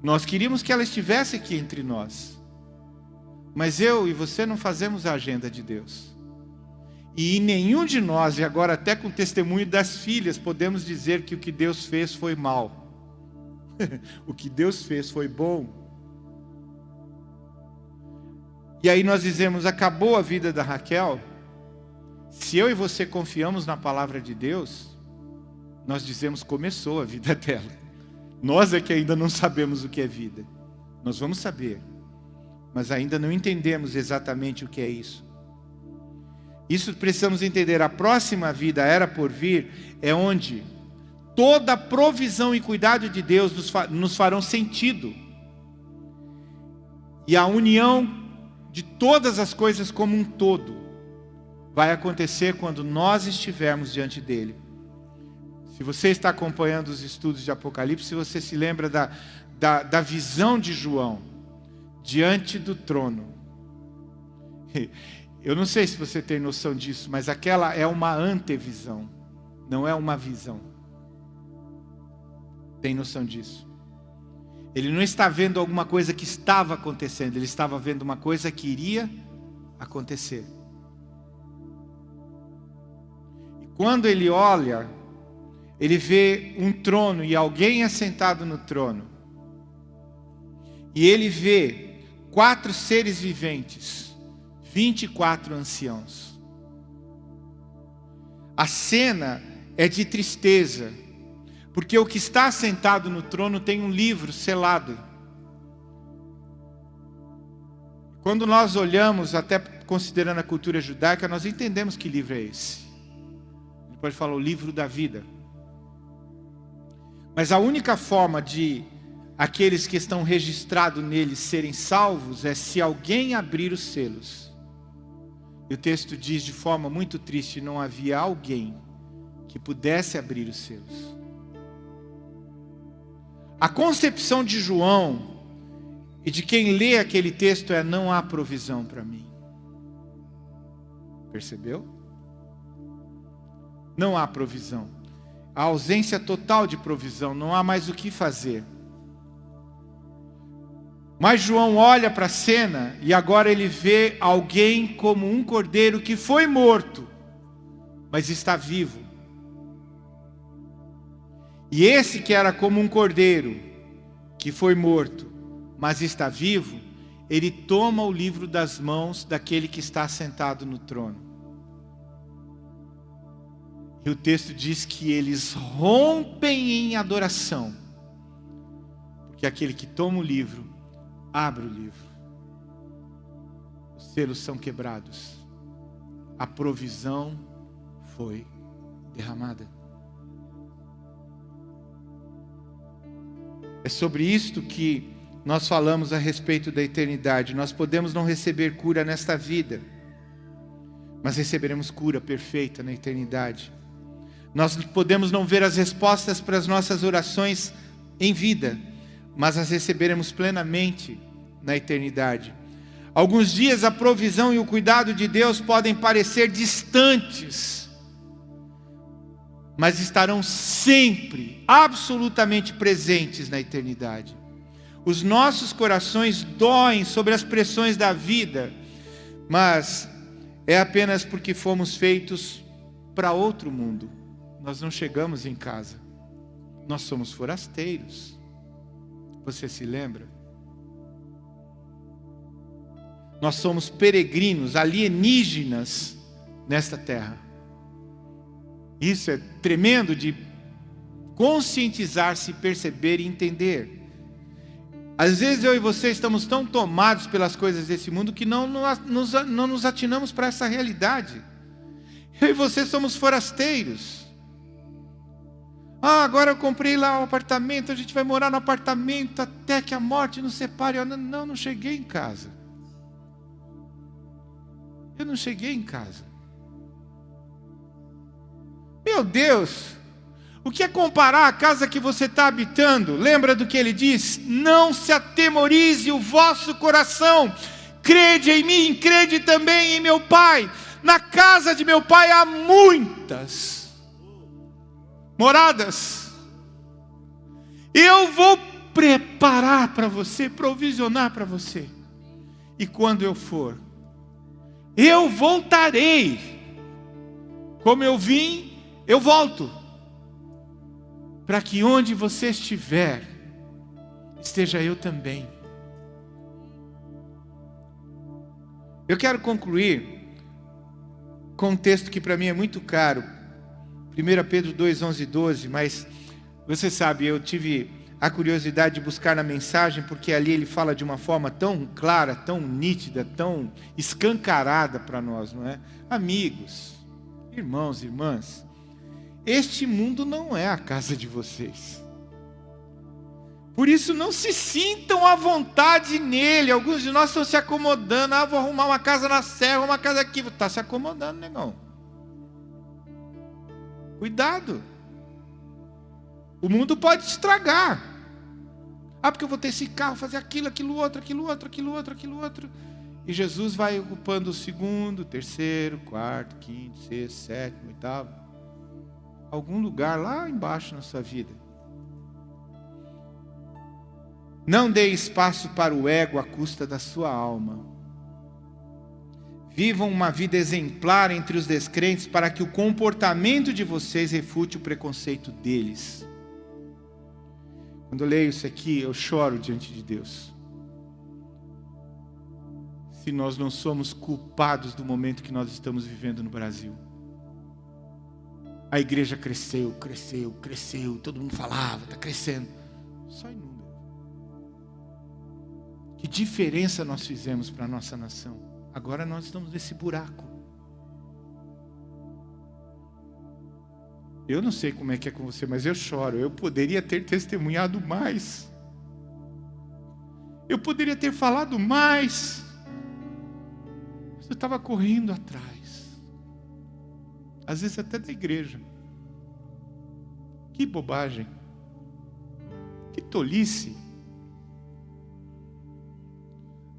Nós queríamos que ela estivesse aqui entre nós. Mas eu e você não fazemos a agenda de Deus. E nenhum de nós, e agora até com o testemunho das filhas, podemos dizer que o que Deus fez foi mal. O que Deus fez foi bom. E aí nós dizemos, acabou a vida da Raquel. Se eu e você confiamos na palavra de Deus, nós dizemos, começou a vida dela. Nós é que ainda não sabemos o que é vida. Nós vamos saber, mas ainda não entendemos exatamente o que é isso. Isso precisamos entender. A próxima vida, a era por vir, é onde toda a provisão e cuidado de Deus nos farão sentido. E a união de todas as coisas como um todo vai acontecer quando nós estivermos diante dele. Se você está acompanhando os estudos de Apocalipse, se você se lembra da visão de João diante do trono. Eu não sei se você tem noção disso, mas aquela é uma antevisão, não é uma visão. Tem noção disso? Ele não está vendo alguma coisa que estava acontecendo, ele estava vendo uma coisa que iria acontecer. E quando ele olha, ele vê um trono e alguém assentado no trono. E ele vê 4 seres viventes, 24 anciãos. A cena é de tristeza, porque o que está sentado no trono tem um livro selado. Quando nós olhamos, até considerando a cultura judaica, nós entendemos que livro é esse. Ele pode falar o livro da vida. Mas a única forma de aqueles que estão registrados nele serem salvos é se alguém abrir os selos. E o texto diz de forma muito triste, não havia alguém que pudesse abrir os selos. A concepção de João e de quem lê aquele texto é: não há provisão para mim. Percebeu? Não há provisão. A ausência total de provisão, não há mais o que fazer. Mas João olha para a cena e agora ele vê alguém como um cordeiro que foi morto, mas está vivo. E esse que era como um cordeiro, que foi morto, mas está vivo, ele toma o livro das mãos daquele que está sentado no trono. E o texto diz que eles rompem em adoração, porque aquele que toma o livro, abre o livro. Os selos são quebrados. A provisão foi derramada. É sobre isto que nós falamos a respeito da eternidade. Nós podemos não receber cura nesta vida, mas receberemos cura perfeita na eternidade. Nós podemos não ver as respostas para as nossas orações em vida, mas as receberemos plenamente na eternidade. Alguns dias a provisão e o cuidado de Deus podem parecer distantes, mas estarão sempre, absolutamente presentes na eternidade. Os nossos corações doem sobre as pressões da vida, mas é apenas porque fomos feitos para outro mundo. Nós não chegamos em casa, nós somos forasteiros. Você se lembra? Nós somos peregrinos, alienígenas nesta terra. Isso é tremendo de conscientizar-se, perceber e entender. Às vezes eu e você estamos tão tomados pelas coisas desse mundo que não nos atinamos para essa realidade. Eu e você somos forasteiros. Agora eu comprei lá um apartamento, a gente vai morar no apartamento até que a morte nos separe. Não cheguei em casa. Eu não cheguei em casa. Meu Deus, o que é comparar a casa que você está habitando? Lembra do que ele diz? Não se atemorize o vosso coração. Crede em mim, crede também em meu Pai. Na casa de meu Pai há muitas moradas. Eu vou preparar para você, provisionar para você. E quando eu for, eu voltarei. Como eu vim, eu volto. Para que onde você estiver, esteja eu também. Eu quero concluir com um texto que para mim é muito caro, 1 Pedro 2, 11 e 12, mas você sabe, eu tive a curiosidade de buscar na mensagem, porque ali ele fala de uma forma tão clara, tão nítida, tão escancarada para nós, não é? Amigos, irmãos, irmãs, este mundo não é a casa de vocês. Por isso não se sintam à vontade nele. Alguns de nós estão se acomodando. Vou arrumar uma casa na serra, uma casa aqui. Está se acomodando, negão. Cuidado. O mundo pode te estragar. Porque eu vou ter esse carro, fazer aquilo, aquilo outro. E Jesus vai ocupando o segundo, terceiro, quarto, quinto, sexto, sétimo, oitavo. Algum lugar lá embaixo na sua vida. Não dê espaço para o ego à custa da sua alma. Vivam uma vida exemplar entre os descrentes para que o comportamento de vocês refute o preconceito deles. Quando eu leio isso aqui, eu choro diante de Deus. Se nós não somos culpados do momento que nós estamos vivendo no Brasil. A igreja cresceu, todo mundo falava, está crescendo. Só em número. Que diferença nós fizemos para a nossa nação. Agora nós estamos nesse buraco. Eu não sei como é que é com você, mas eu choro. Eu poderia ter testemunhado mais. Eu poderia ter falado mais. Mas eu estava correndo atrás. Às vezes até da igreja. Que bobagem. Que tolice.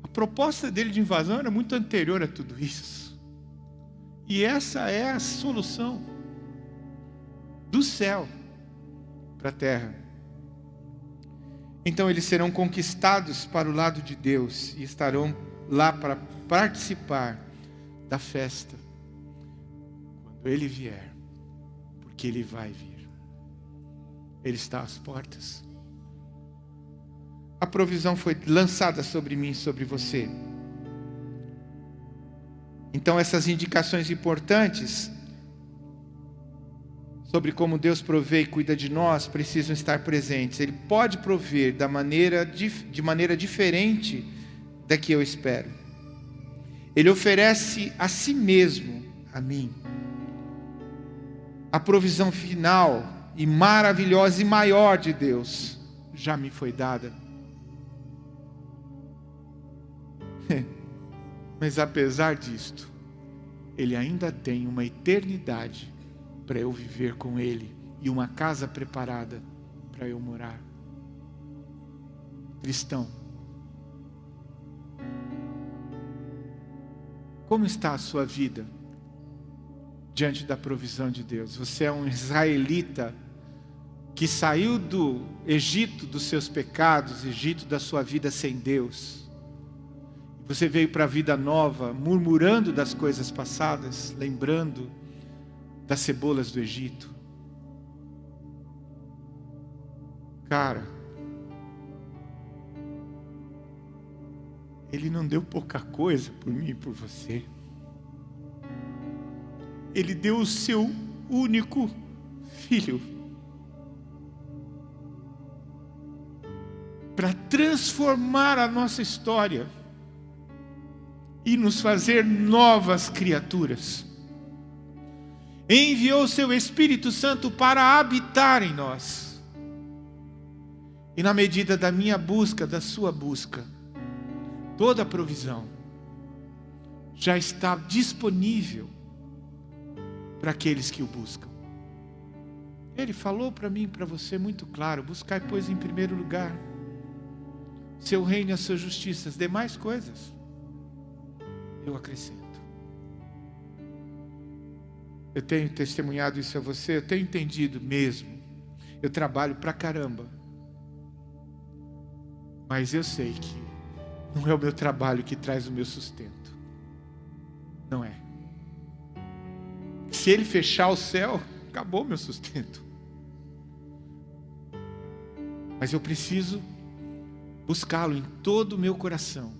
A proposta dele de invasão era muito anterior a tudo isso. E essa é a solução do céu para a terra. Então eles serão conquistados para o lado de Deus e estarão lá para participar da festa quando Ele vier, porque Ele vai vir. Ele está às portas. A provisão foi lançada sobre mim e sobre você. Então essas indicações importantes sobre como Deus provê e cuida de nós precisam estar presentes. Ele pode prover de maneira diferente da que eu espero. Ele oferece a si mesmo, a mim, a provisão final e maravilhosa e maior de Deus já me foi dada. Mas apesar disto, Ele ainda tem uma eternidade para eu viver com Ele e uma casa preparada para eu morar. Cristão, como está a sua vida diante da provisão de Deus? Você é um israelita que saiu do Egito dos seus pecados, Egito da sua vida sem Deus. Você veio para a vida nova, murmurando das coisas passadas, lembrando das cebolas do Egito. Cara, Ele não deu pouca coisa por mim e por você. Ele deu o seu único filho para transformar a nossa história e nos fazer novas criaturas. Enviou o seu Espírito Santo para habitar em nós. E na medida da minha busca, da sua busca, toda a provisão já está disponível para aqueles que o buscam. Ele falou para mim e para você muito claro: buscai, pois, em primeiro lugar seu reino e a sua justiça, as demais coisas eu acrescento. Eu tenho testemunhado isso a você, eu tenho entendido mesmo. Eu trabalho pra caramba. Mas eu sei que não é o meu trabalho que traz o meu sustento. Não é. Se Ele fechar o céu, acabou o meu sustento. Mas eu preciso buscá-lo em todo o meu coração.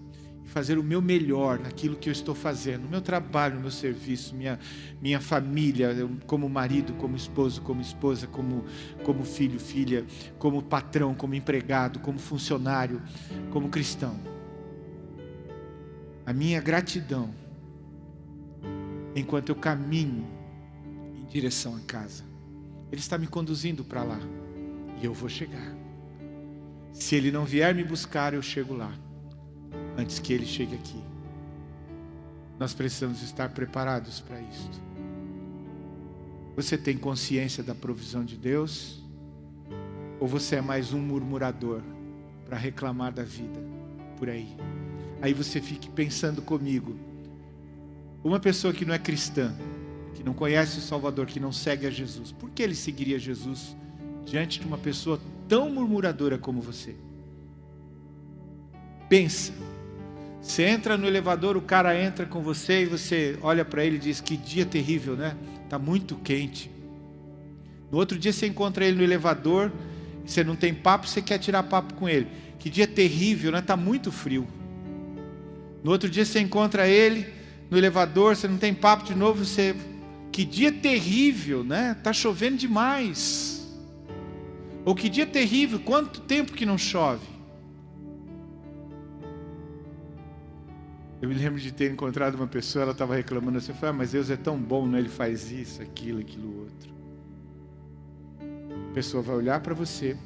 fazer o meu melhor naquilo que eu estou fazendo, no meu trabalho, no meu serviço, minha família, como marido, como esposo, como esposa, como filho, filha, como patrão, como empregado, como funcionário, como cristão. A minha gratidão, enquanto eu caminho em direção à casa, Ele está me conduzindo para lá, e eu vou chegar. Se Ele não vier me buscar, eu chego lá, antes que Ele chegue aqui. Nós precisamos estar preparados para isto. Você tem consciência da provisão de Deus? Ou você é mais um murmurador para reclamar da vida por aí? Aí você fique pensando comigo. Uma pessoa que não é cristã, que não conhece o Salvador, que não segue a Jesus, por que ele seguiria Jesus diante de uma pessoa tão murmuradora como você? Pensa. Você entra no elevador, o cara entra com você e você olha para ele e diz: que dia terrível, né? Está muito quente. No outro dia você encontra ele no elevador, você não tem papo, você quer tirar papo com ele. Que dia terrível, né? Está muito frio. No outro dia você encontra ele no elevador, você não tem papo de novo, você... Que dia terrível, né? Está chovendo demais. Ou que dia terrível, quanto tempo que não chove? Eu me lembro de ter encontrado uma pessoa, ela estava reclamando assim, eu falei: mas Deus é tão bom, né? Ele faz isso, aquilo outro. A pessoa vai olhar para você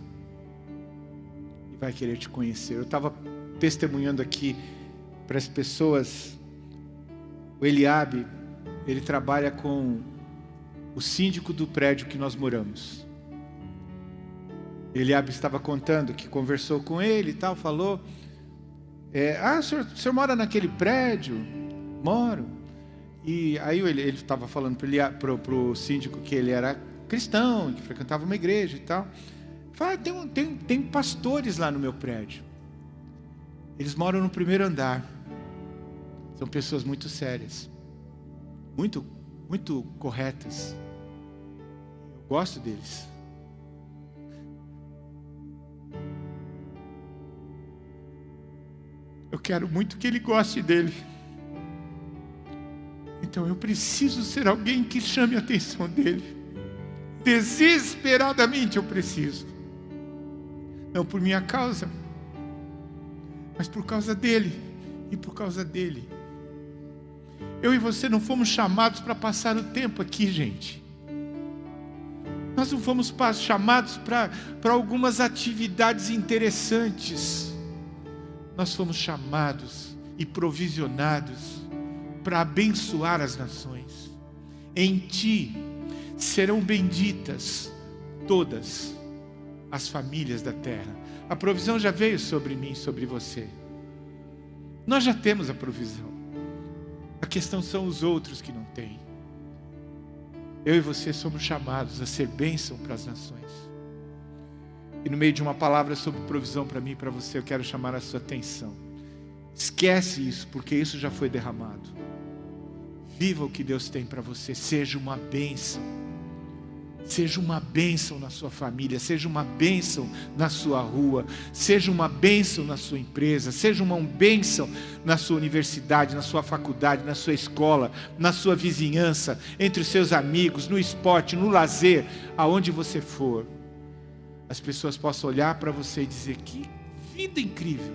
e vai querer te conhecer. Eu estava testemunhando aqui para as pessoas, o Eliabe, ele trabalha com o síndico do prédio que nós moramos. Eliabe estava contando que conversou com ele e tal, falou... o senhor mora naquele prédio? Moro. E aí ele estava falando para o síndico que ele era cristão, que frequentava uma igreja e tal. Fala: tem pastores lá no meu prédio. Eles moram no primeiro andar. São pessoas muito sérias, muito, muito corretas. Eu gosto deles. Eu quero muito que ele goste dele. Então eu preciso ser alguém que chame a atenção dele. Desesperadamente eu preciso. Não por minha causa, mas por causa dele e por causa dele. Eu e você não fomos chamados para passar o tempo aqui, gente. Nós não fomos chamados para algumas atividades interessantes. Nós fomos chamados e provisionados para abençoar as nações. Em ti serão benditas todas as famílias da terra. A provisão já veio sobre mim, sobre você. Nós já temos a provisão. A questão são os outros que não têm. Eu e você somos chamados a ser bênção para as nações. E no meio de uma palavra sobre provisão para mim e para você, eu quero chamar a sua atenção. Esquece isso, porque isso já foi derramado. Viva o que Deus tem para você. Seja uma bênção. Seja uma bênção na sua família. Seja uma bênção na sua rua. Seja uma bênção na sua empresa. Seja uma bênção na sua universidade, na sua faculdade, na sua escola, na sua vizinhança, entre os seus amigos, no esporte, no lazer, aonde você for. As pessoas possam olhar para você e dizer: que vida incrível,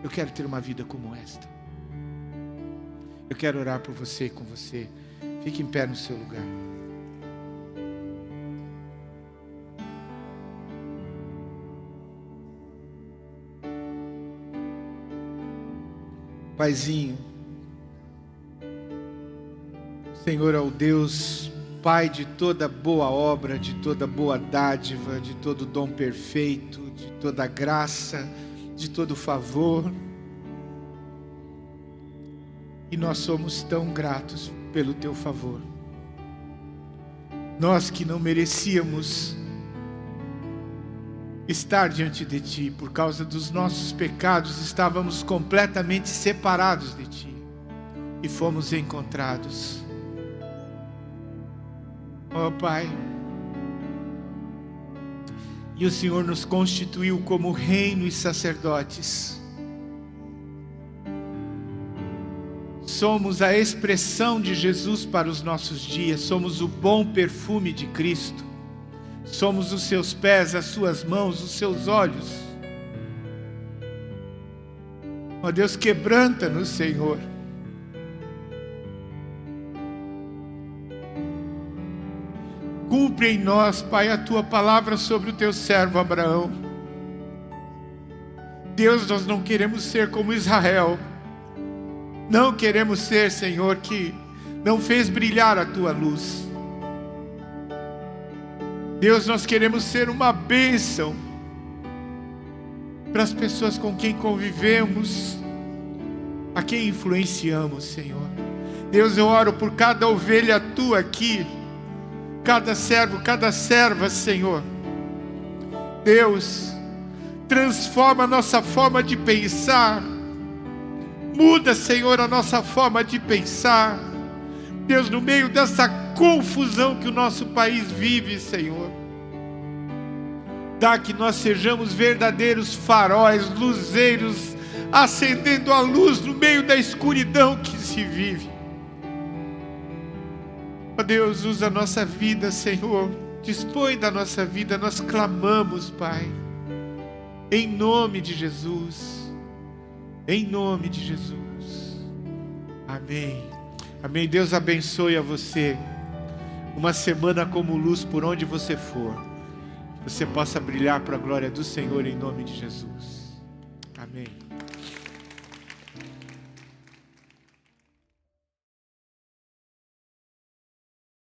eu quero ter uma vida como esta. Eu quero orar por você e com você. Fique em pé no seu lugar. Paizinho, o Senhor é o Deus Pai de toda boa obra, de toda boa dádiva, de todo dom perfeito, de toda graça, de todo favor. E nós somos tão gratos pelo teu favor. Nós que não merecíamos estar diante de ti, por causa dos nossos pecados, estávamos completamente separados de ti e fomos encontrados. Ó Pai, e o Senhor nos constituiu como reino e sacerdotes. somos a expressão de Jesus para os nossos dias, somos o bom perfume de Cristo, somos os seus pés, as suas mãos, os seus olhos. Ó Deus, quebranta-nos, Senhor. Cumpre em nós, Pai, a Tua palavra sobre o Teu servo Abraão. Deus, nós não queremos ser como Israel. Não queremos ser, Senhor, que não fez brilhar a Tua luz. Deus, nós queremos ser uma bênção para as pessoas com quem convivemos, a quem influenciamos, Senhor. Deus, eu oro por cada ovelha Tua aqui, cada servo, cada serva, Senhor. Deus, transforma a nossa forma de pensar. Muda, Senhor, a nossa forma de pensar. Deus, no meio dessa confusão que o nosso país vive, Senhor, dá que nós sejamos verdadeiros faróis, luzeiros, acendendo a luz no meio da escuridão que se vive. Ó Deus, usa a nossa vida, Senhor, dispõe da nossa vida, nós clamamos, Pai, em nome de Jesus, em nome de Jesus, amém, amém. Deus abençoe a você, uma semana como luz por onde você for, você possa brilhar para a glória do Senhor em nome de Jesus, amém.